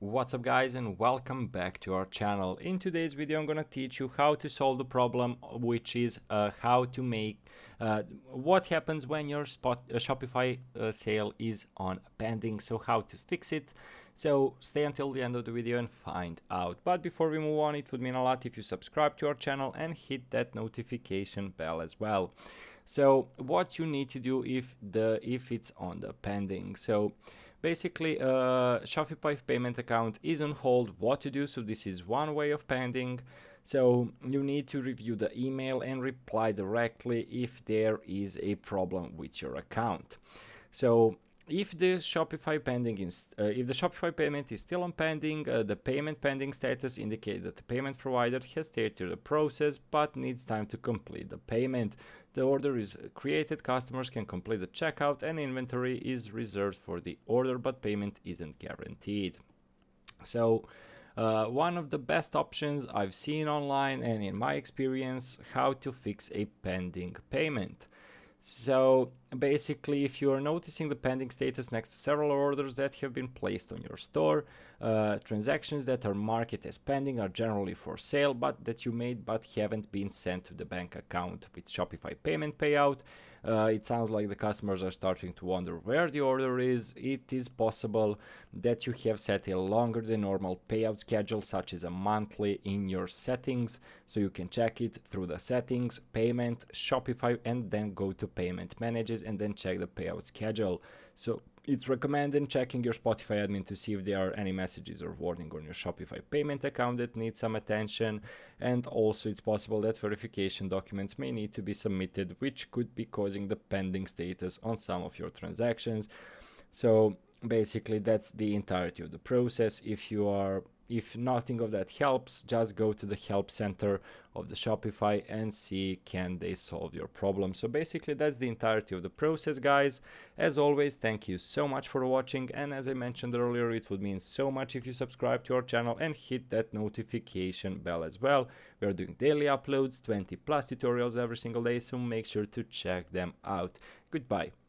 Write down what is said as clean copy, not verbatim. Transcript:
What's up guys, and welcome back to our channel. In today's video I'm gonna teach you how to solve the problem, which is how to make what happens when your Shopify sale is on pending, so how to fix it. So stay until the end of the video and find out. But before we move on, it would mean a lot if you subscribe to our channel and hit that notification bell as well. So what you need to do if it's on the pending. So basically, Shopify payment account is on hold. What to do? So this is one way of pending. So you need to review the email and reply directly if there is a problem with your account. So if the Shopify payment is still on pending, the payment pending status indicates that the payment provider has started the process but needs time to complete the payment. The order is created, customers can complete the checkout, and inventory is reserved for the order, but payment isn't guaranteed. So one of the best options I've seen online and in my experience, how to fix a pending payment. So basically, if you are noticing the pending status next to several orders that have been placed on your store, transactions that are marked as pending are generally for sale, but that you made but haven't been sent to the bank account with Shopify payment payout. It sounds like the customers are starting to wonder where the order is. It is possible that you have set a longer than normal payout schedule, such as a monthly, in your settings. So you can check it through the settings, payment, Shopify, and then go to payment managers and then check the payout schedule. So it's recommended checking your Spotify admin to see if there are any messages or warning on your Shopify payment account that need some attention. And also it's possible that verification documents may need to be submitted, which could be causing the pending status on some of your transactions. So basically that's the entirety of the process. If nothing of that helps, just go to the help center of the Shopify and see can they solve your problem. So basically that's the entirety of the process, guys. As always, thank you so much for watching, and as I mentioned earlier, it would mean so much if you subscribe to our channel and hit that notification bell as well. We are doing daily uploads, 20+ tutorials every single day, so make sure to check them out. Goodbye.